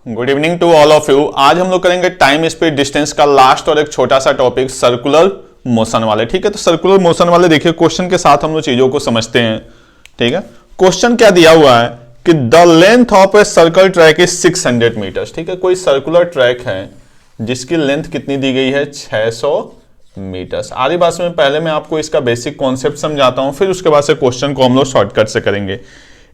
Good evening to all of you. आज हम लोग करेंगे टाइम स्पीड डिस्टेंस का लास्ट और एक छोटा सा टॉपिक सर्कुलर मोशन वाले। ठीक है, तो सर्कुलर मोशन वाले देखिए क्वेश्चन के साथ हम लोग चीजों को समझते हैं। ठीक है, क्वेश्चन क्या दिया हुआ है कि the length of a circle track is 600 metres. ठीक है, कोई सर्कुलर ट्रैक है जिसकी लेंथ कितनी दी गई है 600 मीटर्स। आरी बात में पहले मैं आपको इसका बेसिक कॉन्सेप्ट समझाता हूं, फिर उसके बाद से क्वेश्चन को हम लोग शॉर्टकट से करेंगे।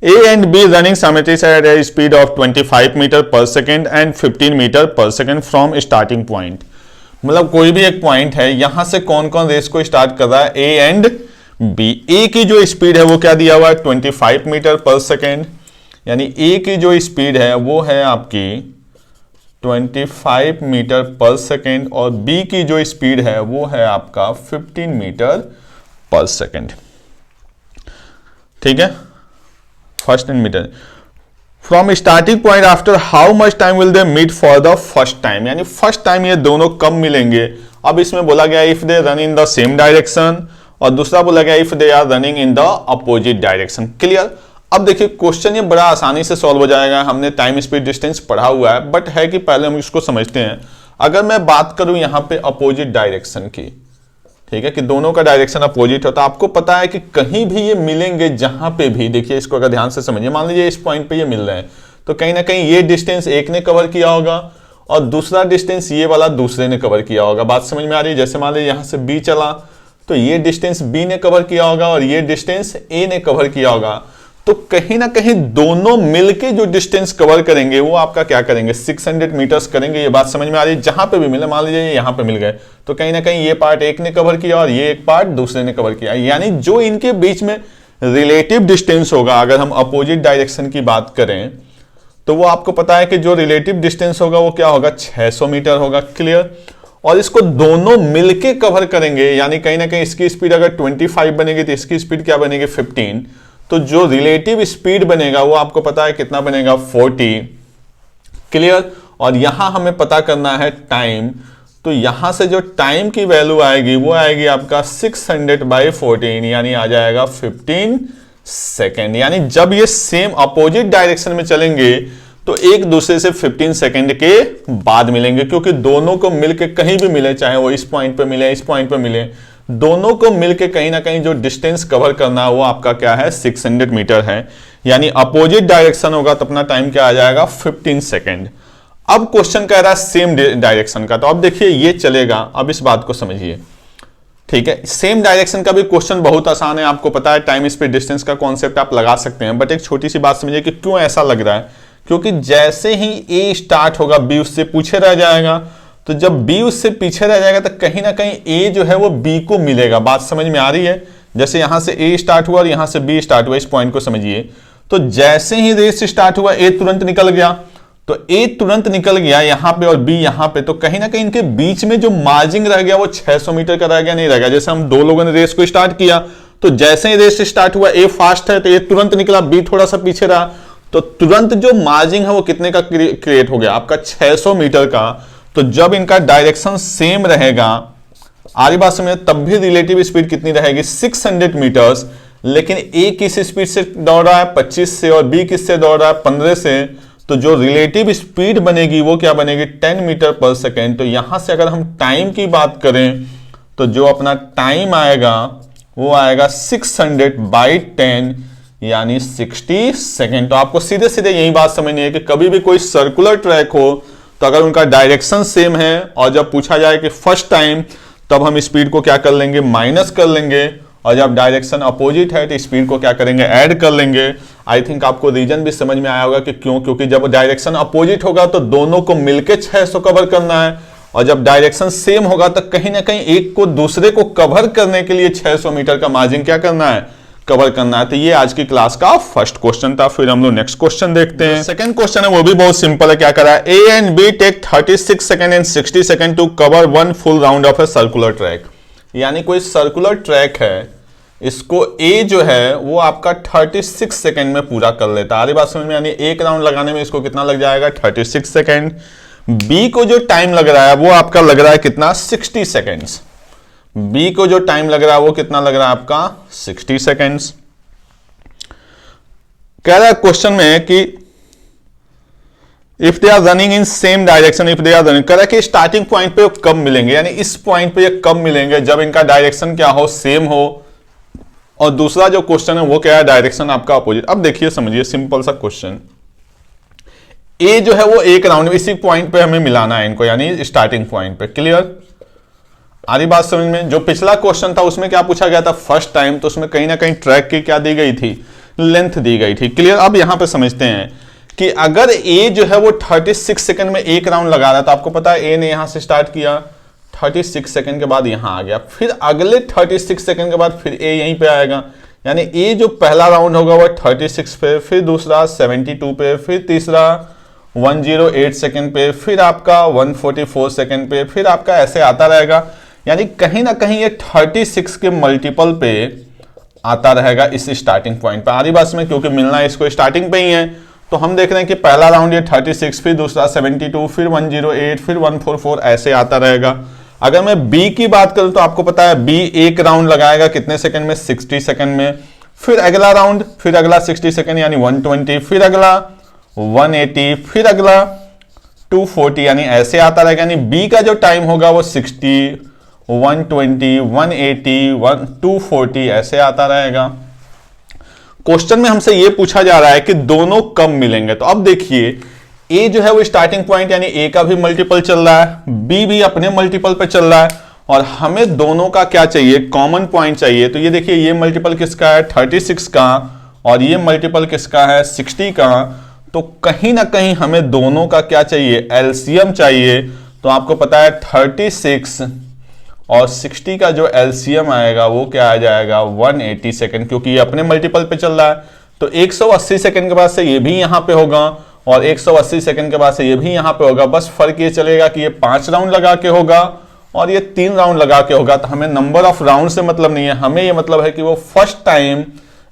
A and B running simultaneously at a speed of 25 metre पर सेकेंड एंड 15 मीटर पर सेकेंड फ्रॉम स्टार्टिंग पॉइंट। मतलब कोई भी एक पॉइंट है, यहां से कौन कौन रेस को स्टार्ट कर रहा है, A एंड B। A की जो स्पीड है वो क्या दिया हुआ है 25 मीटर पर सेकेंड, यानी A की जो स्पीड है वो है आपकी 25 मीटर पर सेकेंड और B की जो स्पीड है वो है आपका 15 मीटर पर सेकेंड। ठीक है, first and metre from starting point after how much time will they meet for the first time, यानी फर्स्ट टाइम ये दोनों कब मिलेंगे। अब इसमें बोला गया if they run in the same direction और दूसरा बोला गया if they are running in the opposite direction. Clear. अब देखिए क्वेश्चन ये बड़ा आसानी से सॉल्व हो जाएगा, हमने टाइम स्पीड डिस्टेंस पढ़ा हुआ है, बट है कि पहले हम इसको समझते हैं। अगर मैं बात करूं यहां पे अपोजिट डायरेक्शन की, ठीक है, कि दोनों का डायरेक्शन अपोजिट होता है, आपको पता है कि कहीं भी ये मिलेंगे, जहां पे भी देखिए इसको अगर ध्यान से समझिए, मान लीजिए इस पॉइंट पे ये मिल रहे हैं तो कहीं ना कहीं ये डिस्टेंस एक ने कवर किया होगा और दूसरा डिस्टेंस ये वाला दूसरे ने कवर किया होगा। बात समझ में आ रही है। जैसे मान लीजिए यहां से बी चला तो ये डिस्टेंस बी ने कवर किया होगा और ये डिस्टेंस ए ने कवर किया होगा, तो कहीं ना कहीं दोनों मिलके जो डिस्टेंस कवर करेंगे वो आपका क्या करेंगे 600 मीटर्स करेंगे। ये बात समझ में आ रही है। जहां पे भी मिले, मान लीजिए यहां पे मिल गए तो कहीं ना कहीं ये पार्ट एक ने कवर किया और ये एक पार्ट दूसरे ने कवर किया, यानी जो इनके बीच में रिलेटिव डिस्टेंस होगा, अगर हम अपोजिट डायरेक्शन की बात करें तो वो आपको पता है कि जो रिलेटिव डिस्टेंस होगा वो क्या होगा 600 मीटर होगा। क्लियर। और इसको दोनों मिलके कवर करेंगे, यानी कहीं ना कहीं इसकी स्पीड अगर 25 बनेगी तो इसकी स्पीड क्या बनेगी 15, तो जो रिलेटिव स्पीड बनेगा वो आपको पता है कितना बनेगा 40। क्लियर। और यहां हमें पता करना है टाइम, तो यहां से जो टाइम की वैल्यू आएगी वो आएगी आपका 600/14, यानी आ जाएगा 15 सेकेंड। यानी जब ये सेम अपोजिट डायरेक्शन में चलेंगे तो एक दूसरे से 15 सेकेंड के बाद मिलेंगे, क्योंकि दोनों को मिलके कहीं भी मिले, चाहे वो इस पॉइंट पे मिले इस पॉइंट पे मिले, दोनों को मिलके कहीं ना कहीं जो डिस्टेंस कवर करना है वो आपका क्या है 600 मीटर है, यानी अपोजिट डायरेक्शन होगा तो अपना टाइम क्या आ जाएगा 15 सेकेंड। अब क्वेश्चन कह रहा है सेम डायरेक्शन का, तो अब देखिए ये चलेगा। अब इस बात को समझिए। ठीक है, सेम डायरेक्शन का भी क्वेश्चन बहुत आसान है, आपको पता है टाइम स्पीड डिस्टेंस का कॉन्सेप्ट आप लगा सकते हैं, बट एक छोटी सी बात समझिए कि क्यों ऐसा लग रहा है, क्योंकि जैसे ही ए स्टार्ट होगा बी उससे पीछे रह जाएगा, तो जब बी उससे पीछे रह जाएगा तो कहीं ना कहीं ए जो है वो बी को मिलेगा। बात समझ में आ रही है। जैसे यहां से ए स्टार्ट हुआ और यहां से बी स्टार्ट हुआ, इस पॉइंट को समझिए, तो जैसे ही रेस स्टार्ट हुआ ए तुरंत निकल गया, तो ए तुरंत निकल गया यहां पे और बी यहां पे, तो कहीं ना कहीं इनके बीच में जो मार्जिन रह गया वो 600 मीटर का रह गया, नहीं रह गया। जैसे हम दो लोगों ने रेस को स्टार्ट किया तो जैसे ही रेस स्टार्ट हुआ ए फास्ट है तो ए तुरंत निकला, बी थोड़ा सा पीछे रहा, तो तुरंत जो मार्जिन है वो कितने का क्रिएट हो गया आपका 600 मीटर का। तो जब इनका डायरेक्शन सेम रहेगा, आरी बात समझ, तब भी रिलेटिव स्पीड कितनी रहेगी 600 मीटर्स, लेकिन ए किस स्पीड से दौड़ रहा है 25 से और बी किससे दौड़ रहा है 15 से, तो जो रिलेटिव स्पीड बनेगी वो क्या बनेगी 10 मीटर पर सेकेंड। तो यहां से अगर हम टाइम की बात करें तो जो अपना टाइम आएगा वो आएगा 600/10, यानी 60 सेकेंड। तो आपको सीधे सीधे यही बात समझनी है कि कभी भी कोई सर्कुलर ट्रैक हो तो अगर उनका डायरेक्शन सेम है और जब पूछा जाए कि फर्स्ट टाइम, तब हम स्पीड को क्या कर लेंगे माइनस कर लेंगे, और जब डायरेक्शन अपोजिट है तो स्पीड को क्या करेंगे ऐड कर लेंगे। आई थिंक आपको रीजन भी समझ में आया होगा कि क्यों, क्योंकि जब डायरेक्शन अपोजिट होगा तो दोनों को मिलके 600 कवर करना है, और जब डायरेक्शन सेम होगा तो कहीं ना कहीं एक को दूसरे को कवर करने के लिए 600 मीटर का मार्जिन क्या करना है कवर करना है। तो ये आज की क्लास का फर्स्ट क्वेश्चन था। फिर हम लोग नेक्स्ट क्वेश्चन देखते हैं। सेकंड क्वेश्चन है वो भी बहुत सिंपल है। क्या करा है, A and B take 36 second and 60 second to cover one full round of a circular track. यानी कोई सर्कुलर ट्रैक है, इसको ए जो है वो आपका 36 सेकंड में पूरा कर लेता है। आरी बात समझ में, यानी एक राउंड लगाने में इसको कितना लग जाएगा 36 सेकंड। बी को जो टाइम लग रहा है वो आपका लग रहा है कितना 60 सेकंड्स। बी को जो टाइम लग रहा है वो कितना लग रहा है आपका 60 सेकंड्स। कह रहा है क्वेश्चन में कि if they are running in same direction, if they are running, कह रहा है कि स्टार्टिंग पॉइंट पे कब मिलेंगे, यानी इस पॉइंट पे ये कब मिलेंगे जब इनका डायरेक्शन क्या हो, सेम हो। और दूसरा जो क्वेश्चन है वो क्या है, डायरेक्शन आपका अपोजिट। अब देखिए समझिए, सिंपल सा क्वेश्चन, ए जो है वो एक राउंड में इसी पॉइंट पे हमें मिलाना है इनको, यानी स्टार्टिंग पॉइंट पे। क्लियर, आ रही बात समझ में? जो पिछला क्वेश्चन था उसमें क्या पूछा गया था, फर्स्ट टाइम, तो उसमें कहीं ना कहीं ट्रैक की क्या दी गई थी, लेंथ दी गई थी। क्लियर, अब यहां पे समझते हैं कि अगर ए जो है वो 36 सेकंड में एक राउंड लगा रहा है, तो आपको पता है ए ने यहां से स्टार्ट किया, 36 सेकंड के बाद यहां आ गया, फिर अगले 36 सेकंड के बाद फिर ए यहीं पे आएगा, यानी ए जो पहला राउंड होगा वो 36 पे, फिर दूसरा 72 पे, फिर तीसरा 108 सेकंड पे, फिर आपका 144 सेकंड पे, फिर आपका ऐसे आता रहेगा, यानी कहीं ना कहीं ये 36 के मल्टीपल पे आता रहेगा इस स्टार्टिंग पॉइंट पे। आधी बात में, क्योंकि मिलना इसको स्टार्टिंग पे ही है, तो हम देख रहे हैं कि पहला राउंड ये 36, फिर दूसरा 72, फिर 108, फिर 144 ऐसे आता रहेगा। अगर मैं बी की बात करूं तो आपको पता है बी एक राउंड लगाएगा कितने सेकंड में, 60 सेकंड में, फिर अगला राउंड, फिर अगला 60 सेकंड यानी 120, फिर अगला 180, फिर अगला 240, यानी ऐसे आता रहेगा। यानी बी का जो टाइम होगा वो 60, 120, 180, 240 ऐसे आता रहेगा। क्वेश्चन में हमसे ये पूछा जा रहा है कि दोनों कब मिलेंगे, तो अब देखिए ए जो है वो स्टार्टिंग पॉइंट यानी ए का भी मल्टीपल चल रहा है, बी भी अपने मल्टीपल पे चल रहा है, और हमें दोनों का क्या चाहिए, कॉमन पॉइंट चाहिए। तो ये देखिए ये मल्टीपल किसका है, 36 का, और ये मल्टीपल किसका है, 60 का। तो कहीं ना कहीं हमें दोनों का क्या चाहिए, एलसीएम चाहिए। तो आपको पता है 36 और 60 का जो एलसीएम आएगा वो क्या आ जाएगा, 180 सेकंड, क्योंकि ये अपने मल्टीपल पे चल रहा है। तो 180 सेकंड के बाद से ये भी यहां पे होगा, और 180 सेकंड के बाद से ये भी यहां पे होगा। बस फर्क ये चलेगा कि ये 5 राउंड लगा के होगा और ये 3 राउंड लगा के होगा। तो हमें नंबर ऑफ राउंड से मतलब नहीं है, हमें ये मतलब है कि वो फर्स्ट टाइम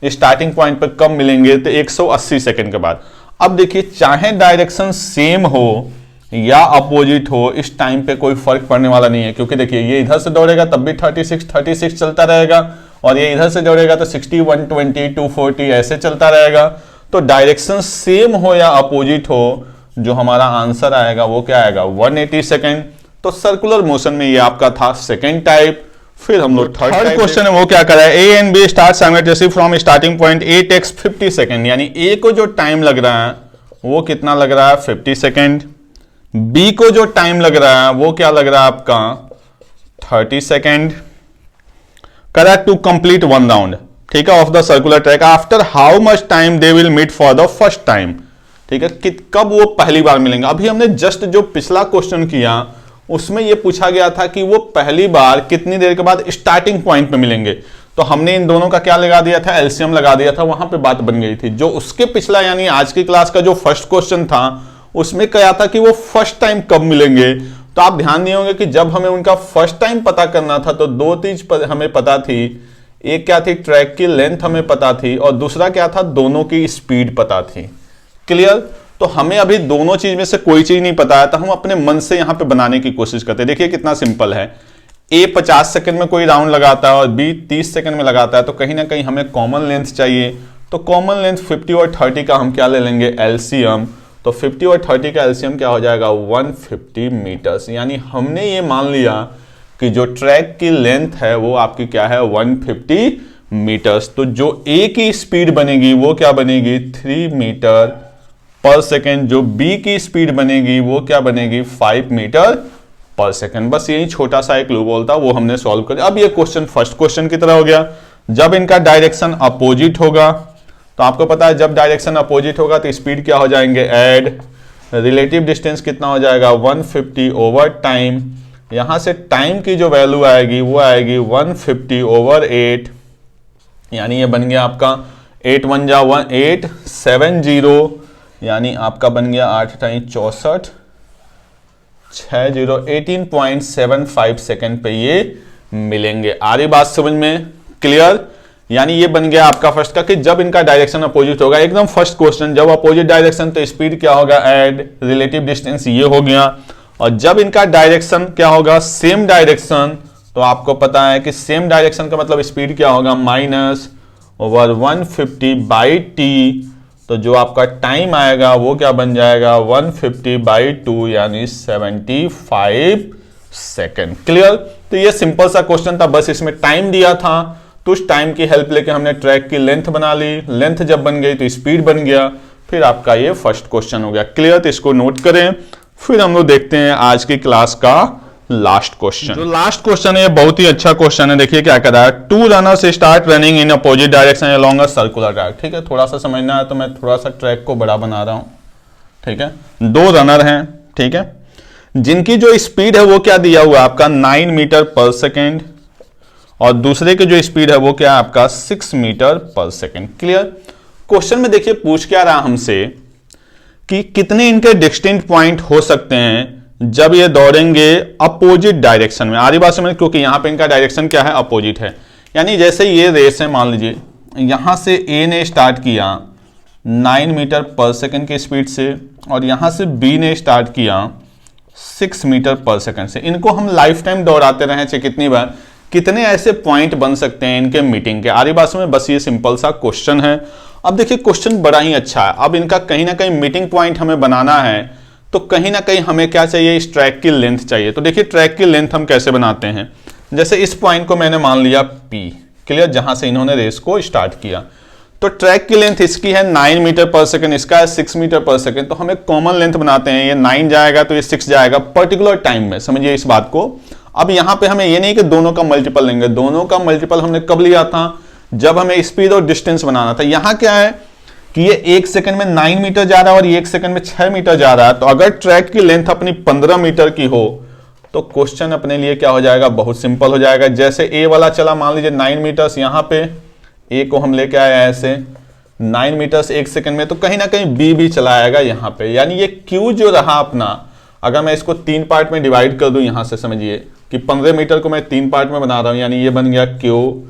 स्टार्टिंग पॉइंट पे कब मिलेंगे, तो 180 सेकंड के बाद। अब देखिए, चाहे डायरेक्शन सेम हो या अपोजिट हो, इस टाइम पे कोई फर्क पड़ने वाला नहीं है, क्योंकि देखिए ये इधर से दौड़ेगा तब भी 36 चलता रहेगा, और ये इधर से दौड़ेगा तो 60, 120, 240 ऐसे चलता रहेगा। तो डायरेक्शन सेम हो या अपोजिट हो, जो हमारा आंसर आएगा वो क्या आएगा, 180 सेकेंड। तो सर्कुलर मोशन में ये आपका था सेकेंड टाइप। फिर हम लोग थर्ड क्वेश्चन है वो क्या कर रहा है, A and B start simultaneously from starting point, A takes 50 second, यानी ए को जो टाइम लग रहा है वो कितना लग रहा है, 50 सेकेंड। बी को जो टाइम लग रहा है वो क्या लग रहा है आपका, 30 सेकेंड। करा टू कंप्लीट 1 राउंड, ठीक है, of the circular track, after how much time they will meet for the first time, ठीक है, कब वो पहली बार मिलेंगे। अभी हमने जस्ट जो पिछला क्वेश्चन किया उसमें ये पूछा गया था कि वो पहली बार कितनी देर के बाद स्टार्टिंग पॉइंट पे मिलेंगे, तो हमने इन दोनों का क्या लगा दिया था, एलसीएम लगा दिया था, वहां पे बात बन गई थी। जो उसके पिछला यानी आज की क्लास का जो फर्स्ट क्वेश्चन था उसमें क्या था कि वो फर्स्ट टाइम कब मिलेंगे। तो आप ध्यान दिए होंगे कि जब हमें उनका फर्स्ट टाइम पता करना था तो 2 चीज हमें पता थी, एक क्या थी, ट्रैक की लेंथ हमें पता थी, और दूसरा क्या था, दोनों की स्पीड पता थी। क्लियर, तो हमें अभी दोनों चीज में से कोई चीज नहीं पता है, तो हम अपने मन से यहां पे बनाने की कोशिश करते हैं। देखिए कितना सिंपल है, ए 50 सेकंड में कोई राउंड लगाता है और बी 30 सेकंड में लगाता है, तो कहीं ना कहीं हमें कॉमन लेंथ चाहिए। तो कॉमन लेंथ 50 और 30 का हम क्या ले लेंगे, एलसीएम। तो 50 और 30 का एलसीएम क्या हो जाएगा, 150 मीटर्स। यानी हमने ये मान लिया कि जो ट्रैक की लेंथ है वो आपकी क्या है, 150 मीटर्स। तो जो ए की स्पीड बनेगी वो क्या बनेगी, 3 मीटर पर सेकेंड। जो बी की स्पीड बनेगी वो क्या बनेगी, 5 मीटर पर सेकेंड। बस यही छोटा सा एक लूप होता, वो हमने सॉल्व कर दिया। अब ये क्वेश्चन फर्स्ट क्वेश्चन की तरह हो गया। जब इनका डायरेक्शन अपोजिट होगा, तो आपको पता है जब डायरेक्शन अपोजिट होगा तो स्पीड क्या हो जाएंगे, ऐड, रिलेटिव डिस्टेंस कितना हो जाएगा, 150 ओवर टाइम। यहां से टाइम की जो वैल्यू आएगी वो आएगी 150 ओवर 8, यानी ये बन गया आपका 8 1 जा 870, यानी आपका बन गया 8 टाइम 64 60, 18.75 सेकेंड पे ये मिलेंगे। आ रही बात समझ में, क्लियर। यानी ये बन गया आपका फर्स्ट का कि जब इनका डायरेक्शन अपोजिट होगा, एकदम फर्स्ट क्वेश्चन, जब अपोजिट डायरेक्शन तो स्पीड क्या होगा, ऐड, रिलेटिव डिस्टेंस ये हो गया। और जब इनका डायरेक्शन क्या होगा, सेम डायरेक्शन, तो आपको पता है कि सेम डायरेक्शन का मतलब स्पीड क्या होगा, माइनस ओवर 150 बाई टी। तो जो आपका टाइम आएगा वो क्या बन जाएगा 150/2 यानी 75 सेकेंड। क्लियर। तो ये सिंपल सा क्वेश्चन था, बस इसमें टाइम दिया था तो उस टाइम की हेल्प लेके हमने ट्रैक की लेंथ बना ली, लेंथ जब बन गई तो स्पीड बन गया, फिर आपका ये फर्स्ट क्वेश्चन हो गया। क्लियर। तो इसको नोट करें। फिर हम लोग देखते हैं आज की क्लास का लास्ट क्वेश्चन। जो लास्ट क्वेश्चन है बहुत ही अच्छा क्वेश्चन है। देखिए क्या कह रहा है, 2 runners start running in opposite direction along a circular track. ठीक है, थोड़ा सा समझना है तो मैं थोड़ा सा ट्रैक को बड़ा बना रहा हूं। ठीक है, 2 रनर हैं, ठीक है, जिनकी जो स्पीड है वो क्या दिया हुआ है आपका 9 मीटर पर सेकेंड, और दूसरे की जो स्पीड है वो क्या है आपका 6 मीटर पर सेकेंड। क्लियर। क्वेश्चन में देखिए पूछ क्या रहा हमसे कि कितने इनके डिस्टिंक्ट पॉइंट हो सकते हैं जब ये दौड़ेंगे अपोजिट डायरेक्शन में, आरी भाषा में, क्योंकि यहां पे इनका डायरेक्शन क्या है अपोजिट है। यानी जैसे ये रेस है, मान लीजिए यहां से ए ने स्टार्ट किया 9 मीटर पर सेकेंड की स्पीड से, और यहां से बी ने स्टार्ट किया 6 मीटर पर सेकेंड से। इनको हम लाइफ टाइम दौड़ाते रहे चाहे कितनी बार, कितने ऐसे पॉइंट बन सकते हैं इनके मीटिंग के। आरी भाषा में बस ये सिंपल सा क्वेश्चन है। अब देखिए क्वेश्चन बड़ा ही अच्छा है। अब इनका कहीं ना कहीं मीटिंग पॉइंट हमें बनाना है, तो कहीं ना कहीं हमें क्या चाहिए, इस ट्रैक की लेंथ चाहिए। तो देखिए ट्रैक की लेंथ हम कैसे बनाते हैं, जैसे इस पॉइंट को मैंने मान लिया P। क्लियर। जहां से इन्होंने रेस को स्टार्ट किया, तो ट्रैक की लेंथ इसकी है 9 मीटर पर सेकेंड, इसका है 6 मीटर पर सेकेंड। तो हम एक कॉमन लेंथ बनाते हैं, ये 9 जाएगा तो ये 6 जाएगा पर्टिकुलर टाइम में, समझिए इस बात को। अब यहां पे हमें ये नहीं कि दोनों का मल्टीपल लेंगे, दोनों का मल्टीपल हमने कब लिया था, जब हमें स्पीड और डिस्टेंस बनाना था। यहां क्या है कि ये 1 सेकंड में 9 मीटर जा रहा है और ये 1 सेकंड में 6 मीटर जा रहा है। तो अगर ट्रैक की लेंथ अपनी 15 मीटर की हो तो क्वेश्चन अपने लिए क्या हो जाएगा, बहुत सिंपल हो जाएगा। जैसे ए वाला चला, मान लीजिए 9 मीटर्स, यहां पे ए को हम लेके आए ऐसे 9 मीटर्स 1 सेकंड में, तो कहीं ना कहीं बी भी चला आएगा यहां पे। यानी ये क्यू जो रहा अपना, अगर मैं इसको 3 पार्ट में डिवाइड कर दूं, यहां से समझिए कि 15 मीटर को मैं 3 पार्ट में बना रहा हूं, यानी ये बन गया क्यू,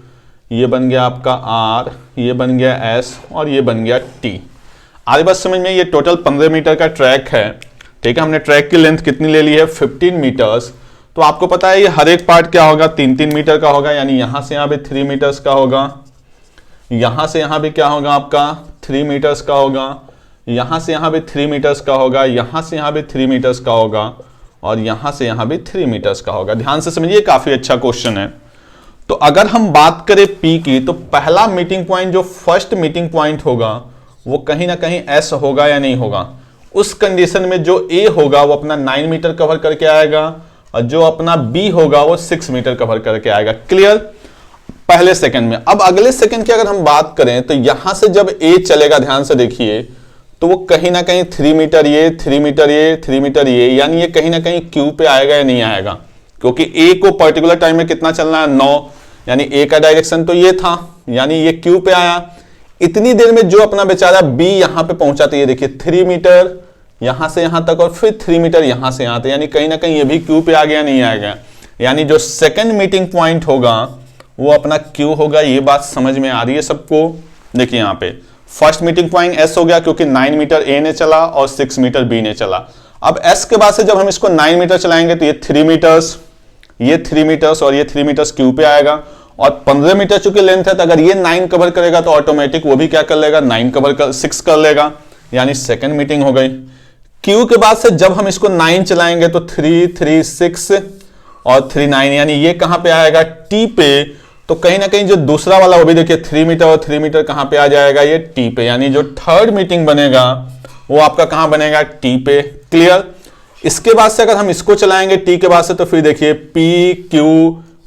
ये बन गया आपका आर, ये बन गया एस, और ये बन गया टी। आज बस समझ में, ये टोटल 15 मीटर का ट्रैक है। ठीक है, हमने ट्रैक की लेंथ कितनी ले ली है 15 मीटर्स। तो आपको पता है ये हर एक पार्ट क्या होगा 3-3 मीटर का होगा, यानी यहां से यहां भी 3 मीटर्स का होगा, यहां से यहां भी क्या होगा आपका 3 मीटर्स का होगा, यहां से यहां भी 3 मीटर्स का होगा, यहां से यहां भी 3 मीटर्स का होगा, और यहां से यहां भी 3 मीटर्स का होगा। ध्यान से समझिए, काफी अच्छा क्वेश्चन है। तो अगर हम बात करें P की, तो पहला मीटिंग पॉइंट, जो फर्स्ट मीटिंग पॉइंट होगा, वो कहीं ना कहीं S होगा या नहीं होगा। उस कंडीशन में जो A होगा वो अपना 9 मीटर कवर करके आएगा, और जो अपना B होगा वो 6 मीटर कवर करके आएगा। क्लियर। पहले सेकंड में। अब अगले सेकंड की अगर हम बात करें, तो यहां से जब A चलेगा, ध्यान से देखिए, तो वो कहीं ना कहीं 3 मीटर ये, 3 मीटर ये, 3 मीटर ये, यानी ये कहीं ना कहीं Q पे आएगा या नहीं आएगा, क्योंकि A को पर्टिकुलर टाइम में कितना चलना है 9, यानी A का डायरेक्शन तो ये था, यानी ये Q पे आया। इतनी देर में जो अपना बेचारा B यहां पे पहुंचा, तो ये देखिए 3 मीटर यहां से यहां तक, और फिर 3 मीटर यहां से यहां तक, यानी कहीं ना कहीं ये भी Q पे आ गया, नहीं आएगा। यानी जो सेकंड मीटिंग पॉइंट होगा वो अपना Q होगा। ये बात समझ में आ रही है सबको। देखिए यहां पे फर्स्ट मीटिंग पॉइंट S हो गया, क्योंकि 9 मीटर A ने चला और 6 मीटर B ने चला। अब S के बाद से जब हम इसको 9 मीटर चलाएंगे, तो ये 3 मीटर्स, ये 3 मीटर्स और ये 3 मीटर्स Q पे आएगा, और 15 मीटर चूंकि लेंथ है, तो अगर ये 9 कवर करेगा तो ऑटोमेटिक वो भी क्या कर लेगा, 9 कवर कर 6 कर लेगा, यानी सेकंड मीटिंग हो गई। Q के बाद से जब हम इसको 9 चलाएंगे, तो 3, 3, 6 और 3, 9, यानी ये कहां पे आएगा T पे। तो कहीं ना कहीं जो दूसरा वाला वो भी देखिए 3 मीटर और 3 मीटर कहां पे आ जाएगा, ये T पे, यानी जो थर्ड मीटिंग बनेगा वो आपका कहां बनेगा, T पे। क्लियर। इसके बाद से अगर हम इसको चलाएंगे T के बाद से, तो फिर देखिए P, Q,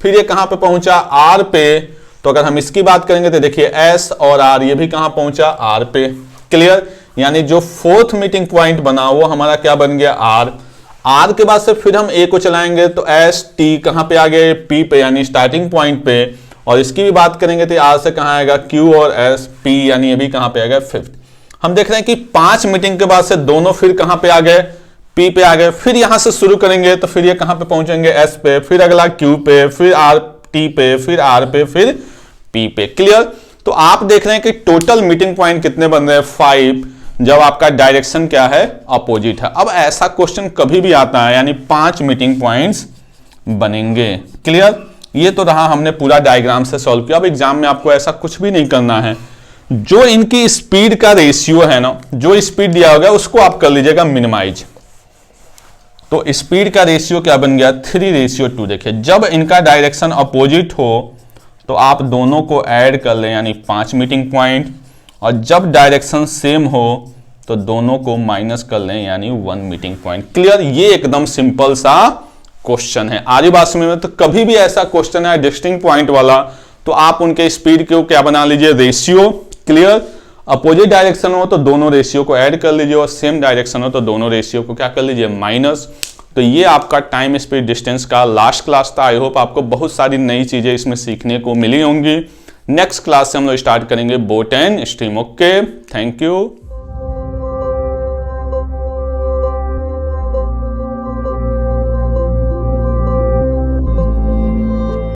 फिर ये कहां पे पहुंचा R पे। तो अगर हम इसकी बात करेंगे तो देखिए S और R, ये भी कहां पहुंचा R पे। क्लियर। यानी जो फोर्थ मीटिंग पॉइंट बना वो हमारा क्या बन गया, R के बाद से फिर हम A को चलाएंगे, तो S, T कहां पे आ गए, P पे, यानी स्टार्टिंग पॉइंट पे। और इसकी भी बात करेंगे तो R से कहां आएगा, Q और S, P, यानी ये भी कहां पे आ गया, फिफ्थ। हम देख रहे हैं कि 5 मीटिंग के बाद से दोनों फिर कहां पे आ गए, P पे आ गए। फिर यहां से शुरू करेंगे तो फिर ये कहां पे पहुंचेंगे, S पे, फिर अगला Q पे, फिर R, T पे, फिर R पे, फिर P पे। क्लियर। तो आप देख रहे हैं कि टोटल मीटिंग पॉइंट कितने बन रहे हैं, 5, जब आपका डायरेक्शन क्या है, अपोजिट है। अब ऐसा क्वेश्चन कभी भी आता है, यानी 5 मीटिंग पॉइंट्स बनेंगे। क्लियर। ये तो रहा, हमने पूरा डायग्राम से सॉल्व किया। अब एग्जाम में आपको ऐसा कुछ भी नहीं करना है, जो इनकी स्पीड का रेशियो है ना, जो स्पीड दिया होगा उसको आप कर लीजिएगा मिनिमाइज। तो स्पीड का रेशियो क्या बन गया 3:2। देखिए जब इनका डायरेक्शन अपोजिट हो तो आप दोनों को ऐड कर लें यानी 5 मीटिंग पॉइंट, और जब डायरेक्शन सेम हो तो दोनों को माइनस कर लें यानी 1 मीटिंग पॉइंट। क्लियर? ये एकदम सिंपल सा क्वेश्चन है। आगे बात में तो कभी भी ऐसा क्वेश्चन है डिस्टिंक्ट पॉइंट वाला तो आप उनके स्पीड को क्या बना लीजिए रेशियो। क्लियर? अपोजिट डायरेक्शन हो तो दोनों रेशियो को ऐड कर लीजिए और सेम डायरेक्शन हो तो दोनों रेशियो को क्या कर लीजिए माइनस। तो ये आपका टाइम स्पीड डिस्टेंस का लास्ट क्लास था। आई होप आपको बहुत सारी नई चीजें इसमें सीखने को मिली होंगी। नेक्स्ट क्लास से हम लोग स्टार्ट करेंगे boat and stream. Okay, thank you.